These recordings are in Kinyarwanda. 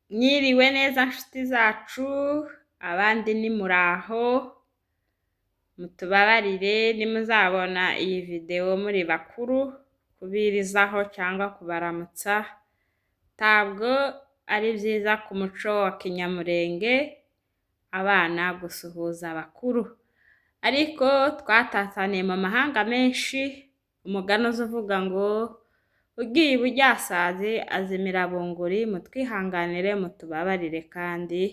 Mwiriwe neza nshuti zacu, abandi ni muraho, mutubabarire nimuzabona iyi video muri bakuru, kubirizaho cyangwa kubaramutsa, ntabwo ari byiza ku muco wa kinyamurenge, abana gusuhuza abakuru. Ariko twatataniye mu mahanga menshi, umugani uvuga ngo ugiye ibujyasazi azimira bunguri, mutwihanganire mutubabarire kandi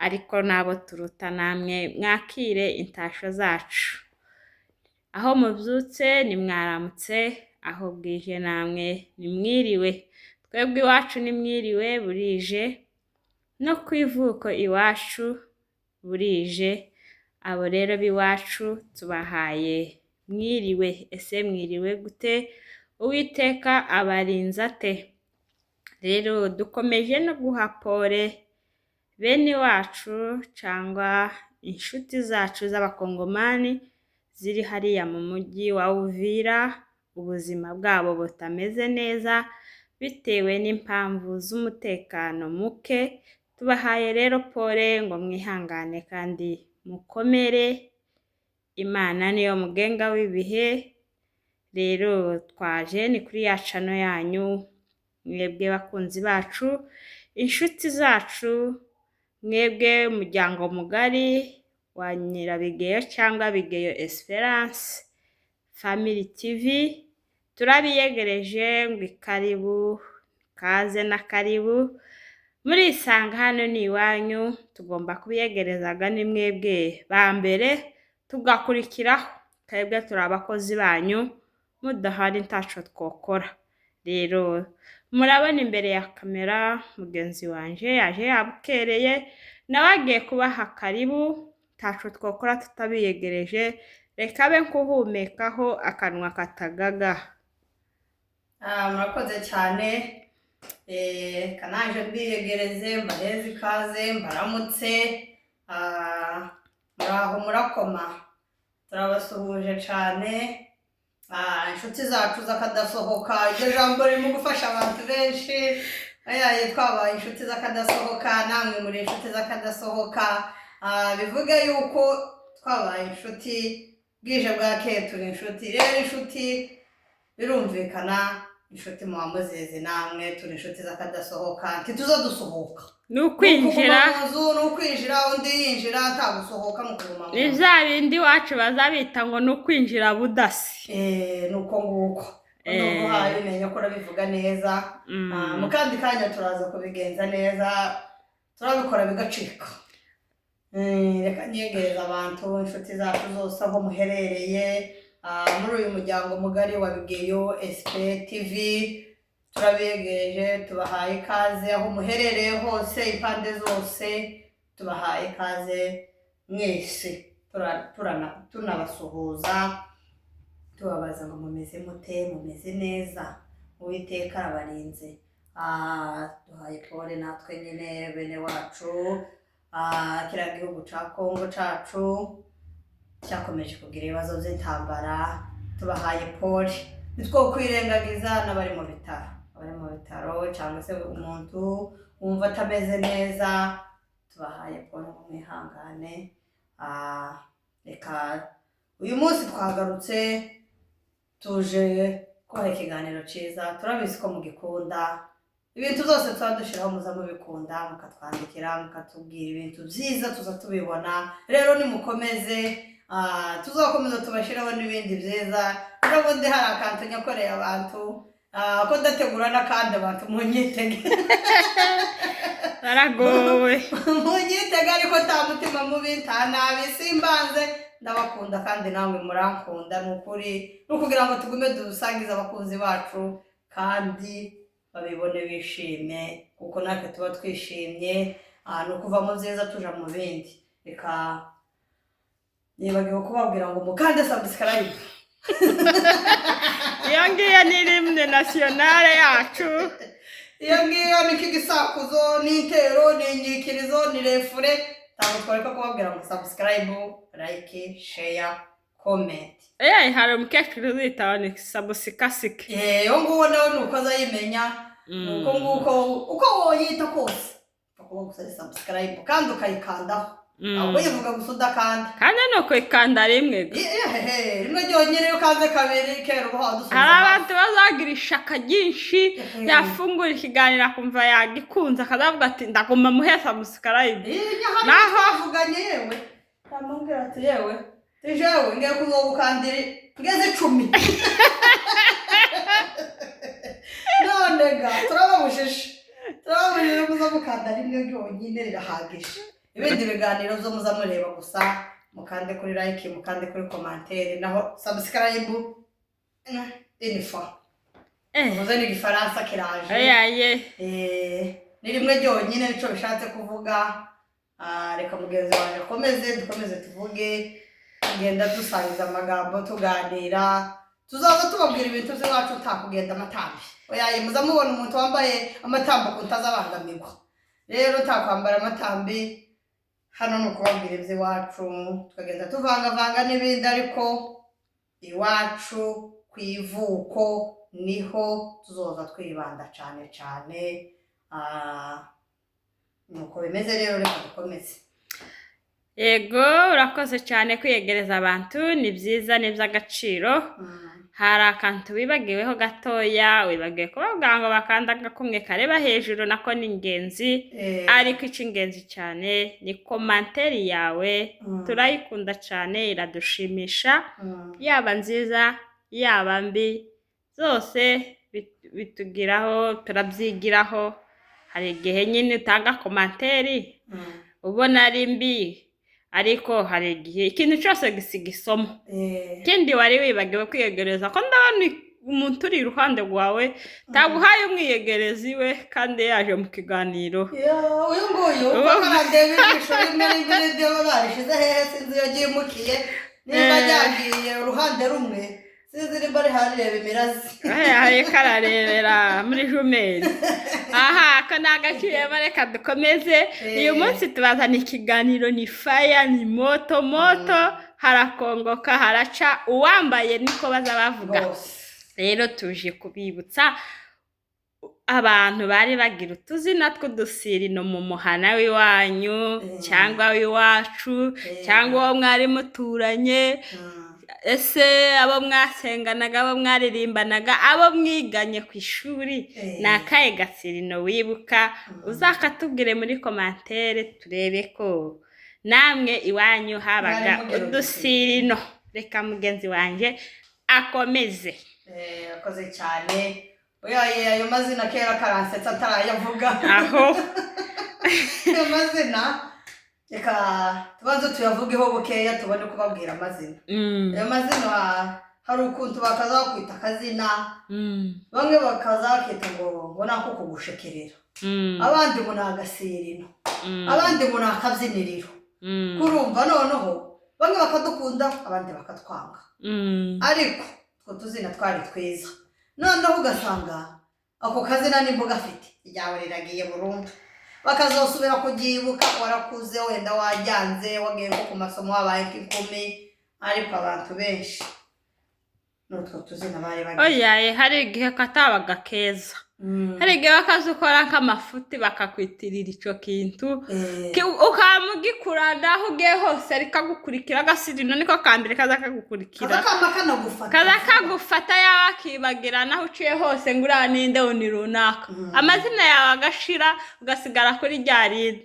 ariko nabo turuta namwe mwakire intasho zacu. Aho mubyutse nimwaramutse, aho bwije namwe nimwiriwe. Twebwe iwacu nimwiriwe burije, no ku ivuko iwacu burije. Abo rero b'iwacu tubahaye mwiriwe. Ese mwiriwe gute? Uwiteka abarinze ate? Rero dukomeje no guha pole bene wacu cyangwa inshuti zacu z'abakongomani ziri hariya mu mujyi wa Uvira, ubuzima bwabo butameze neza bitewe n'impamvu z'umutekano muke. Tubahaye rero pole ngo mwihangane kandi mukomere, Imana niyo mugenga w'ibihe. Rero twaje ni kuri ya chano yanyu, mwebwe bakunzi bacu, inshuti zacu, mwebwe umuryango mugari wa Nyirabigeyo cyangwa Bigeyo Esperance Family TV. Turabiyegereje ngo ikaribu, kaze na karibu. Murisanga hano ni iwanyu, tugomba kubiyegerezaga ni mwebwe ba mbere, tugakurikiraho. Twebwe turi abakozi banyu, mudahari ntaco twokora. Rero murabona imbere ya kamera mugenzi wanje yaje yabukereye, nawe agiye kubaha karibu, ntaco twokora tutabiyegereje. Reka be kuhumekaho akanwa katagaga. Murakoze cyane. Kanaje mbiyegereze mbareze ikaze mbaramutse. Muraho murakoma, turabasuhuje cyane. Inshuti zacu zakadasohoka, iryo jambo ririmo gufasha abantu benshi. Twabaye inshuti zakadasohoka, namwe muri inshuti zakadasohoka. Bivuga yuko twabaye inshuti bwije bwakeye, turi inshuti. Rero inshuti birumvikana, inshuti muba muzizi namwe, turi inshuti zakadasohoka, ntituza dusohoka. Nukwinjira undi yinjira atagusohoka mukuguma. Ni bya bindi wacu bazabita ngo nukwinjira budasi. Nuko nguko. Nubwo habimenya ko bivuga neza. Mu kandi kanya turaza kubigenza neza, turabikora bigacika. Reka nyegereza abantu, inshuti zacu zose aho muherereye, muri uyu muryango mugari wa Bigeyo SP TV. Turabegereje, tubahaye ikaze aho muherereye hose, impande zose tubahaye ikaze mwese. Tunabasuhuza, tubabaza ngo mumeze mute, mumeze neza, Uwiteka arabarinze. Duhaye pole natwe nyine bene wacu, kiriya gihugu ca Kongo cacu cyakomeje kugira ibibazo by'intambara. Tubahaye pole, nitwo kwirengagiza n'abari mu bitaro, cyangwa se umuntu wumva atameze neza. Tubahaye pole ngo mwihangane. Reka uyu munsi twagarutse tuje kubaha ikiganiro cyiza. Turabizi ko mugikunda ibintu byose twadushyiraho, muza mubikunda, mukatwandikira mukatubwira ibintu byiza tuza tubibona. Rero nimukomeze, tuzakomeza tubashyiraho n'ibindi byiza. N'ubundi hari akantu nyakoreye abantu, ko ndategura n'akandi abantu munyitege. baragowe. Munyitege ariko nta mutima mubi, nta nabi, simbanze. Ndabakunda kandi namwe murankunda. Nukuri nukugira ngo tugume dusangiza abakunzi bacu kandi babibone bishimye, kuko natwe tuba twishimye. Nukuva mu byiza tuja mu bindi. Reka nibagiwe kubabwira ngo mukande subscribe. Iyo ngiyo ni rimwe nationale yacu. Iyo ngiyo ni kigisakuzo, ni intero, ni inyikirizo, ni refure. Ntabwo twareka kubabwira ngo subscribe, like, share, comment. Hari umukecuru uzitaho ni sabusikasike. Uwo nguwo nawe nuko azayimenya. Uko woyita kose gusa subscribe kandi ukayikandaho ahubwo yivuga gusa udakanda kandi nuko ikanda rimwe rimwe ryonyine ukanze kabiri kera uba wadusubiza hari abantu bazagira ishaka ryinshi yafungura ikiganiro akumva yagikunze akazavuga ati ndagomba muhe subscribe naho avuganye yewe amubwira ati yewe tijewe ngiye kuzogukandira ngeze 10 none ga turababujije kuzamukanda rimwe ryonyine rirahagije ibindi biganiro zo muza mureba gusa mukande kuri like mukande kuri commentaire naho subscribe info muze ni gifaransa kiraje ni rimwe ryonyine nico bishatse kuvuga reka mugenzi wanje dukomeze tuvuge ngenda dusangiza amagambo tuganira tuzaza tubabwira ibintu z'iwacu utakugenda amatambi oya muza mubona umuntu wambaye amatambo kutazabangamirwa rero utakwambara amatambi hano nuko babwira iby'iwacu tukagenda tuvanga n'ibindi ariko iwacu kwivuko niho tuzoza twibanda cyane nuko bimeze rero reka dukomeze yego urakoze cyane kwiyegereza abantu ni byiza n'iby'agaciro hari akantu wibagiweho gatoya wibagiwe kubavuga ngo bakanda agakumwe kareba hejuru nako ni ingenzi ariko icy'ingenzi cyane ni commentaire yawe turayikunda cyane iradushimisha yaba nziza yaba mbi zose bitugiraho turabyigiraho hari igihe nyine utanga commentaire ubona ari mbi ariko hari igihe ikintu cyose gisiga isomo kindi wari wibagiwe kwiyegereza ko ndabona umuntu uri iruhande rwawe taguhaye umwiyegerezi we kandi yaje mu kiganiro uyu nguyu uko arandeba ijisho rimwe ryo barishize hehe sinzi yagiye mukiye niba yagiye uruhande rumwe sinzi nimba ari hareba imirazi hari kararebera muri jumeri aha kanagaciye bareka dukomeze uyu munsi tubazana ikiganiro ni fire ni moto harakongoka haraca uwambaye niko baza bavuga rero tuje kubibutsa abantu bari bagira utuzina tw'udusirino mu muhana w'iwanyu cyangwa w'iwacu cyangwa uwo mwari muturanye ese abo mwasenganaga abo mwaririmbanaga abo mwiganye ku ishuri ni akahe gasirino wibuka uzakatubwire muri commentaire turebe ko namwe iwanyu habaga udusirino reka mugenzi wanje akomeze akoze cyane oya ayo mazina kera karansetsa atarayavuga aho ayo mazina reka tubanze tuyavugeho bukeya tubone kubabwira amazina ayo mazina hari ukuntu bakaza kwita akazina bamwe bakaza bakita ngo nako kugushekerera abandi ngo ni agasirino abandi ngo ni akabyiniriro kurumva noneho bamwe bakadukunda abandi bakatwanga ariko utwo tuzina twari twiza noneho ugasanga ako kazina n'imboga afite iryawe riragiye burundu bakazosubira kugibuka warakuze wenda wajyanze wagiye ku masomo wabaye nk'ikumi ariko abantu benshi n'utwo tuzina bari bagiye oya hari igihe katabaga keza hari igihe bakazukora nk'amafuti bakakwitirira icyo kintu ukamugikura naho ugiye hose rikagukurikira agasirino niko kambere kaza kagukurikira kaza kagufata yawe akibagira naho uciye hose ngo uriya ninde undi runaka amazina yawe agashira ugasigara kuri rya rindi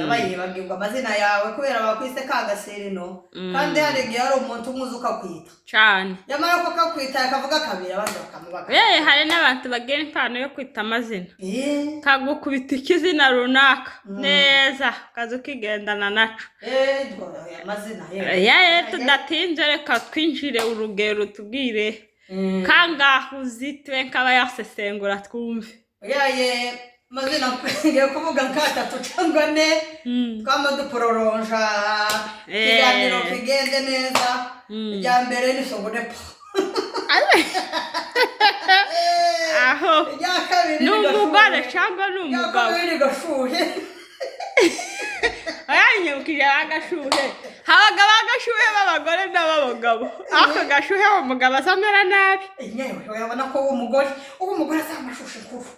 bayibagirwa amazina yawe kubera bakwise ka gasirino kandi hari igihe hari umuntu umuzi ukakwita cyane yamara ko kakwita akavuga kabiri abandi bakamubaga hari n'abantu bagira impano yo kwita amazina kagukubita ikizina runaka neza kaza ukigendana naco amazina tudatinze reka twinjire urugero tubwire kangahe uzitwe nk'aba yasesengura twumve mazina ngiye kuvuga nk'atatu cyangwa ne twama dupororonja ikiganiro kigende neza irya mbere ni sogonepo aho ni umugore cyangwa ni umugabo irya kabiri gashuhe wanyibukije agashuhe habaga bagashuhe b'abagore n'ab'abagabo ako gashuhe umugabo asamera nabi nyewe urabona ko umugore azamashushe nkuru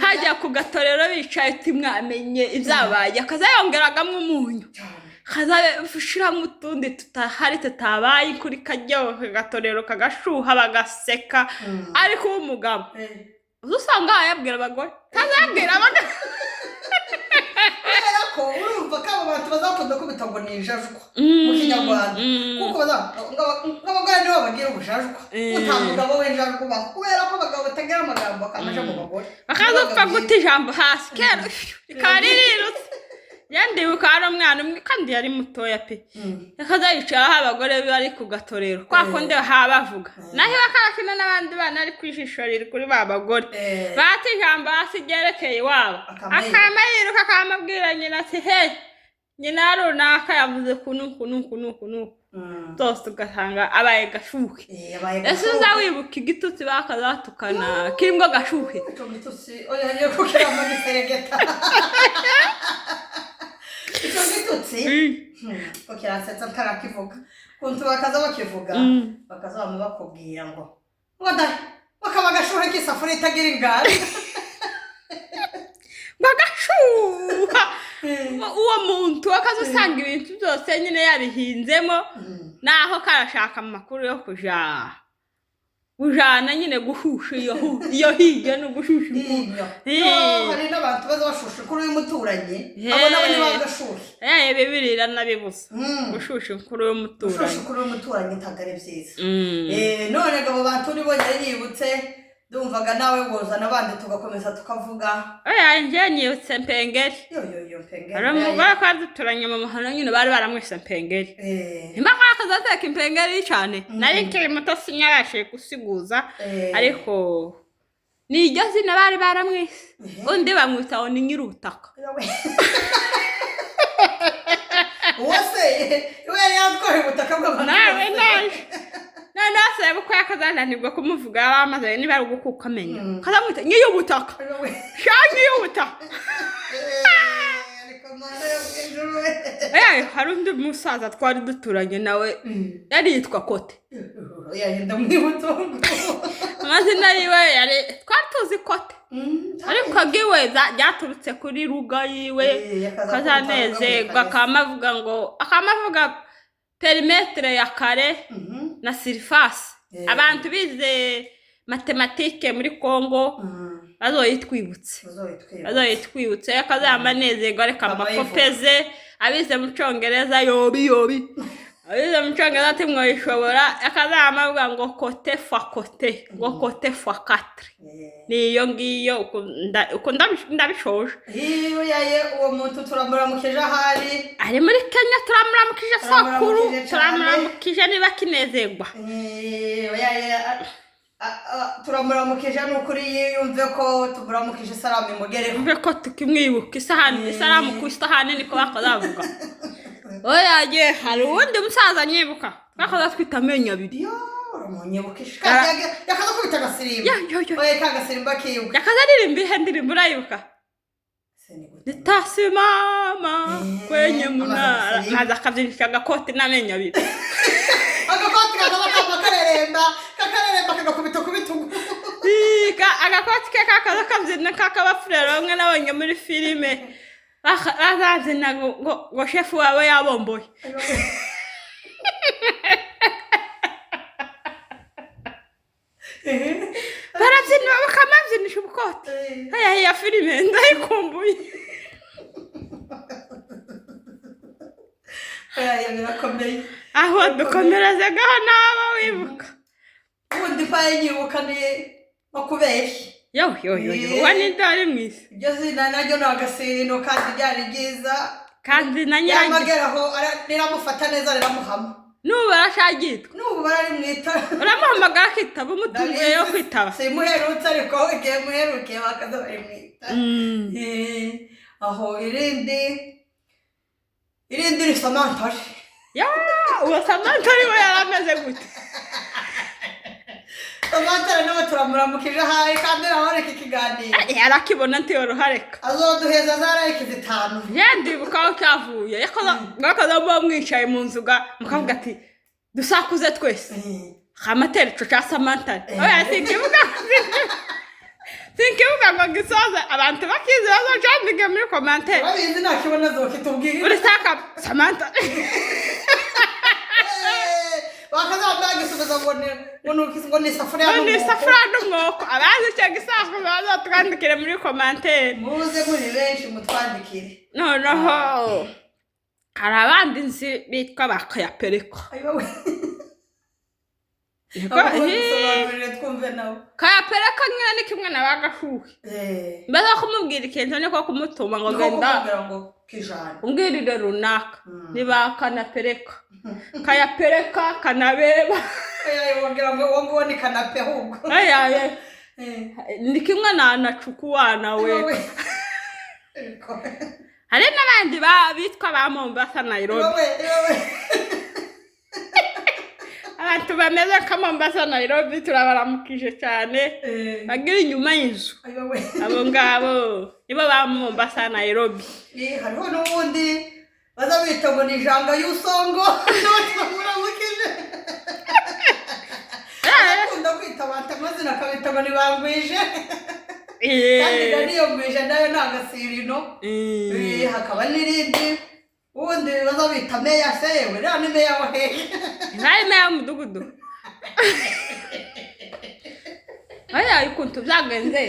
hajya ku gatorero bicaye timwamenye ibyabaye akazayongeragamo umunyu kazashiramo utundi tutahari tutabaye kuri karyohe gatorero kagashuha bagaseka ariko umugabo usanga yabwira abagore kazabwira abagore ko urumva ko abo bantu bazakunda kubita ngo ni injajwa mu kinyarwanda kuko abagore nibo bagira ubujajwa utamugabo w'injajwa ubaho kubera ko abagabo batagira amagambo akamaja mu bagore bakazapfa guta ijambo hasi kera rikaba ririrutse yandibuka hari umwana umwe kandi yari mutoya pe yakazayicaho abagore bari ku gatorero kwa kundi bavuga naho bakakina n'abandi bana ari kwijisho riri kuri ba bagore bata ijambo hasi ryerekeye iwabo akama yiruka akamabwira nyina ati he nyina runaka yavuze kunu zose ugasanga abaye gashuhe ese uza wibuka igitutsi bakazatukana kirimwo gashuhe oya kukiramo n'iseregeta icyo gitutsi ko kirasetsa ntarakivuga kuntu bakaza bakivuga bakaza bakubwira ngo bakaba gashuhe k'isafuriya itagira ingari bagashuha uwo muntu akaza usanga ibintu byose nyine yabihinzemo naho karashaka amakuru yo ujana nyine gushusha iyo hirya no gushusha hari n'abantu baza bashusha kuri uyu muturanyi abo nabo ni bagashuhe bibirira nabibuza gushusha kuri uyu muturanyi ntabwo ari byiza none abo bantu nibo yari yibutse ndumvaga nawe wozana abandi tugakomeza tukavuga njye nyibutse mpengeri hari umugore ko duturanye mu muhanda nyine bari baramwise mpengeri nimba akazateka impengeri cyane nari nkiri muto sinyarashe gusiguza ariko ni iryo zina bari baramwise undi bamwitaho ni nyir'ubutaka wose we yatwaye ubutaka bw'abantu naje nase buko yakazananirwa kumuvuga abamaze niba ari ugukuka amenya kazamwita nyiy'ubutaka shanye y'ubutaka hari undi musaza twari duturanye nawe yari yitwa Kote amazina yiwe yari twari tuzi Kote ariko agiwe byaturutse kuri ruga yiwe kazanezerwa akamavuga perimetre ya kare na surface abantu bize matematike muri Kongo bazoyitwibutse akazamanezerwa reka amapopeze abize mu Cyongereza yobi abize mu Cyongereza ati mwoyishobora akazamavuga ngo kote fa kote ngo kote fa 4 niyo ngiyo uko ndabishoje uwo muntu turamuramukije ahari ari muri Kenya turamuramukije sakuru turamuramukije niba kinezerwa turamuramukije n'ukuri yumve ko tumuramukije salamu imugere umve ko tukimwibuka isalamu ku isahani niko bakazavuga oya hari uwundi musaza nyibuka bakaza twita amenyo abiri uramunyibukije yakaza kubita agasirimba kagasimba kibuka yakaza aririmba ihe ndirimbo urayibuka nitasimama kwenye munara maze akabyinisha agakoti n'amenyo abiri agakoti kareremba kagakubita ku bitugu agakoti ke kakaza kabyina kakabafurero bamwe nabonye muri filime bazazina ngo shefu wawe yabomboye barabyina bakamabyinisha ubukoti ya filime ndayikumbuye birakomeye aho dukomerezagaho n'abo wibuka ubundi paye nyibuka ni makubeshya uwa ninde wari mwisi iryo zina naryo ni agasirino kandi ryari ryiza kandi na nyiragiye yamageraho riramufata neza riramuhama n'ubu barashagitwa n'ubu bararimwita uramuhamagara akitaba umutunguye yo kwitaba simuherutse ariko igihe muherukiye bakaza barimwita aho irindi ni Samantha uwo Samantha we yarameze gute Samantha nawe turamuramukije hayi kandi nawe iki kiganiro yarakibona nti yorohareka azoduheza zarayike 5 yandibuka aho cyavuye yakaza bo mwicaye mu nzuga mukavuga ati dusakuze twese Hamatera ico cha Samantha oya sinkibuka ngo gisoza abantu bakizi bazocambige muri commentaire babizi nakibona zo kitubwira uri saka Samantha Bakaza bagisubiza ngo ni safuriya n'umwoko abazi cyo gisako bazotwandikire muri commentaire muze muri benshi mutwandikire noneho hari abandi nzi bitwa bakayapereka kayapereka nyine ni kimwe nabagashuhe mbese kumubwira ikintu niko kumutuma ngo genda umbwirire runaka niba kanapereka kayapereka kanabeba wongera ngo ni kanape ahubwo ni kimwe nacukuwana we hari n'abandi bitwa ba Mombasa Nairobi abantu bameze nka Mombasa Nairobi turabaramukije cyane bagira inyuma y'inzu abo ngabo nibo ba Mombasa Nairobi hariho n'ubundi baza bita ngo ni janga y'usongo turamuramukije akunda kwita abantu amazina akabita ngo ni bangwije kandi niyo ngwije nayo ni agasirino hakaba n'irindi ubundi baza bita meya sewe rero ni meya wa hehe ntayo meya w'umudugudu aya ikuntu byagenze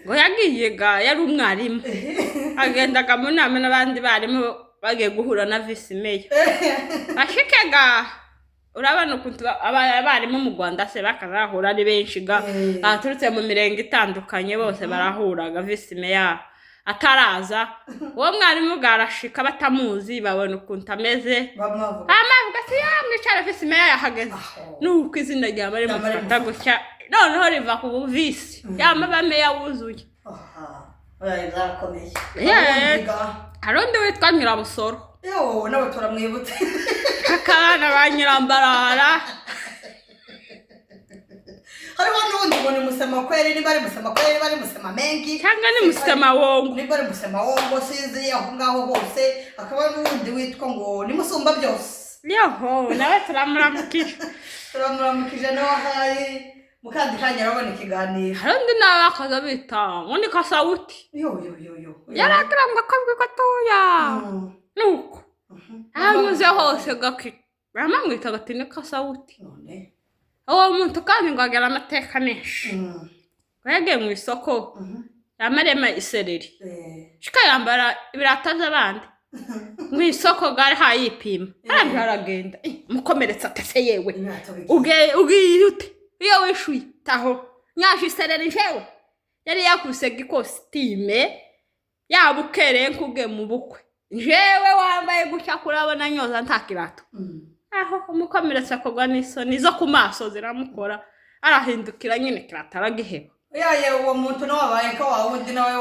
ngo yagiye yari umwarimu agendaga mu nama n'abandi barimo bagiye guhura na vice meya ashikega urabona ukuntu abarimu mu Rwanda se bakazahura ari benshi baturutse mu mirenge itandukanye bose barahuraga vice meya ataraza uwo mwarimu garashika batamuzi babona ukuntu ameze amavuga ati mwicara vice meya yahageze nuko izina rya bari mufata gutya noneho riva ku buvisi yamaba meya wuzuye oya izakomeye harundi witwa Nyirabusoro nawe turamwibutse kakana ba Nyirambarara hariho n'ubundi ngo ni musema kweri niba ari musema kweri bari musema mengi cyangwa ni musema wongo niba ari musema wongo sinzi aho ngaho hose akaba n'ubundi witwa ngo ni musumba byose yoho nawe turamuramukije nawe hari mukandi kanya rabona ikiganiro harundi n'abakaza bita undi kasawuti yo yaragira ngo akabwe gatoya nuko amuze hose gaki bamwita gatine kasawuti none uwo muntu kandi ngo agera amateka menshi yagiye mu isoko yamarema isereri shika yambara ibirata by'abandi mu isoko gari hayipima aragenda mukomeretsa atese yewe ugiye ute iyo wishuye taho nyaje isereri jewe yari yakuse gikositime yabukereye nkuge mu bukwe jewe wambaye gucya kurabona nyoza ntakirato aho umukomeretsa kogwa n'isoni zo ku maso ziramukora arahindukira nyine kirataragiheho uwo muntu no wabaye ko wawundi nawe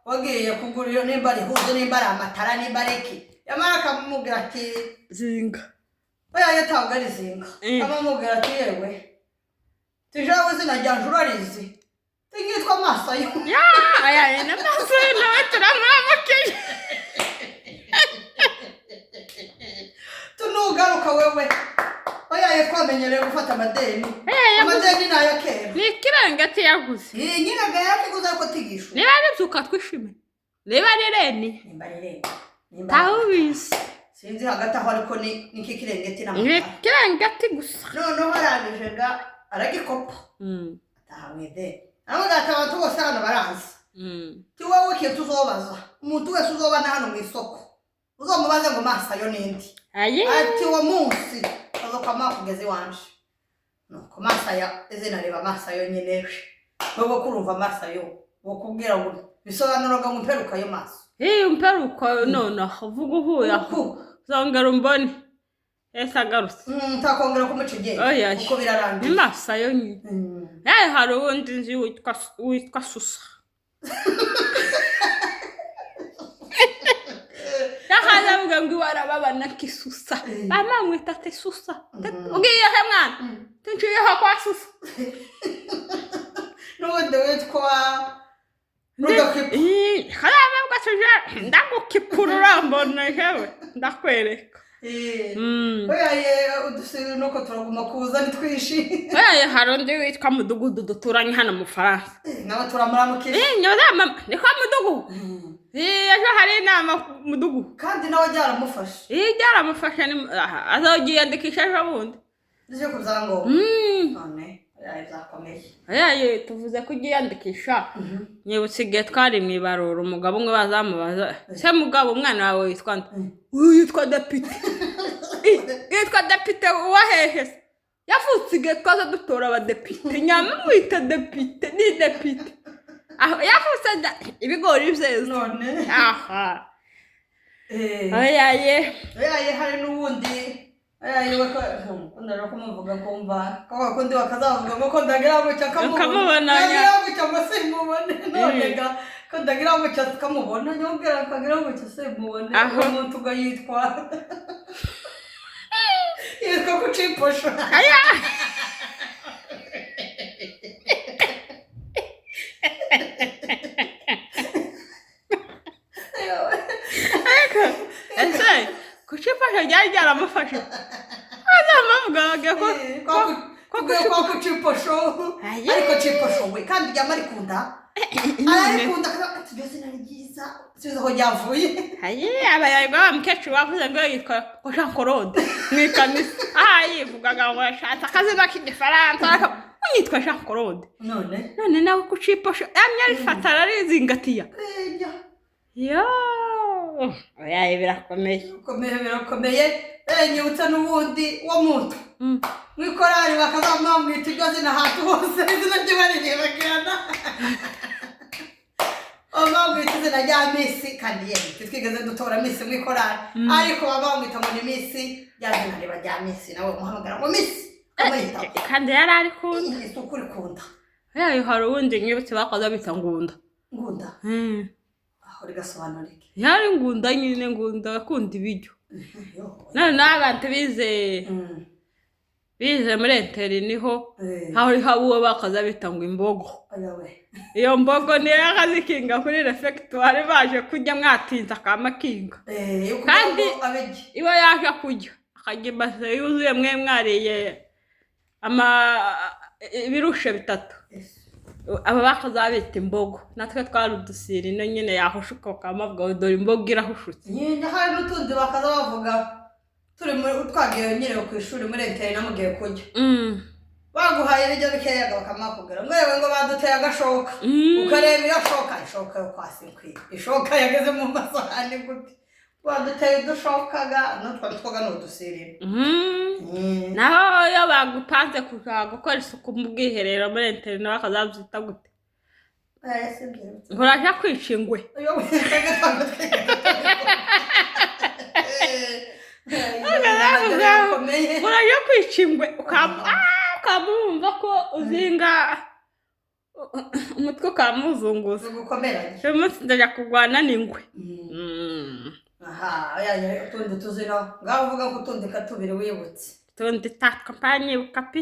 wagiye kugurira nimba ari huzo nimba ari amatara nimba ari iki yamara akamubwira ati zinga yatanga ari zinga amamubwira ati yewe tujawe zina rya njurarizi tingitwa amaso yo n'amaso yo nawe turamuramukije tunugaruka wewe twamenyereye gufata amadeni nayo kera ni ikirangati yaguze nyine yakiguze ko tigisho niba bizuka twishime niba ari reni tahubizi sinzi hagati aho ariko ni iki kirengeti ni kirangati gusa noneho arangije aragikopa atahamwede abo abantu bose hano barazi ti wowe kiyo tuzobaza umuntu wese uzobana hano mu isoko uzomubaze ngo masa yo nindi ati wo munsi azokama kugeza iwanje nuko masa ya izina reba masa yo nyine wowe kurumva masa yo wokubwira ngo bisobanuraga mu mperuka yo maso umperuka none avuga uhuye zongera umbone agarutse ntakongera kumucigeye uko birarangiye ni masa yo nyine hari ubundi nzi witwa Susa avuga ngo warababana kisusa bamwita te Susa ugiye he mwana tunciye ha kwa Susa n'ubundi witwa Rudokipa. Hariya nabwo tuje ndagukipura urambona hewe ndakwereka. Oya udusirino nuko turaguma kuza nitwishi. Oya hari undi witwa Mudugudu duturanye hano mu Faransa. Nawe turamuramukije. Nyozama ni kwa Mudugudu. Ejo hari inama Mudugudu. Kandi nawe byaramufashe. Byaramufashe ni azogiyandikisha ejo bundi. Ije kuzango. None Ayaye tuvuze ko ugiyandikisha. Nyibutse igihe twari mu ibarura umugabo umwe bazamubaza se mugabo umwana wawe witwa nde? Yitwa Depite. Yitwa Depite wahehe se? Yavutse igihe twaza dutora abadepite nyamwita Depite ni Depite. Aho yavutse ibigori byeze. None. Aha. Ayaye hari n'ubundi wako ndara kumuvuga kumva kwa kundi bakazavuga ngo ko ndagira ngo kamubona ndagira ngo cyamase mubone nonega ko ndagira ngo cyakamubona nyongera akagira ngo cyase mubone umuntu ugayitwa yitwa kuciposho aya ese kuciposho ryaramufashe amavuga ko kuciposho ariko ciposho we kandi ryamari kunda arikunda kandi byose nari byiza sizo yavuye abayarwa bamukecuru bavuze ngo yitwa Jean Claude mwikanisa yivugaga ngo yashatse akazina k'igifaransa yitwa Jean Claude none nawe kuciposho yamye arifatara arizingatiya oya birakomeye nyibutsa n'ubundi wo muntu mwikorari bakazamwamwita iryo zina ahantu hose izina ry'ibarirebagirana bamwamwita izina rya Misi kandi yewe twigeze dutora Misi mwikorari ariko bamwamwita ngo ni Misi rya zina riba rya Misi nawe muhamagara ngo Misi kandi yari ari kunda isuku rikunda hari ubundi nyibutse bakoze bita ngunda aho rigasobanurike yari ngunda nyine ngunda akunda ibiryo none n'abantu bize muri enteri niho haba uwo bakaza bita ngo imbogo iyo mbogo niyo yakazikinga kuri refectoire baje kujya mwatinza akamakinga kandi iba yaje kujya akajya ibase yuzuye mwe mwariye ibirushe bitatu aba bakaza bita imbogo natwe twari udusirino nyine yahushuka ukamavuga dore imbogo irahushutse nyine hari n'utundi bakaza bavuga turi twagiye nyine ku ishuri muri enteri namugiye kujya baguhaye ibyo bikeyaga bakamakubwira ngo baduteye agashoka ukareba iyo ishoka yo kwasi nkwiye ishoka yageze mu masahani gute baduteye udushokaga n'utwo twoga n'udusirino naho iyo bagupanze gukora isuku mu bwiherero muri enteri nawe akazabyita gute uraje kwica ingwe uraje kwica ingwe ukamwumva ko uzinga umutwe ukamuzunguza uyu munsi ndajya kurwana n'ingwe utundi tuzino ngaho uvuga ko utundi katubiri wibutse tundi tatwa mpanyibuka pi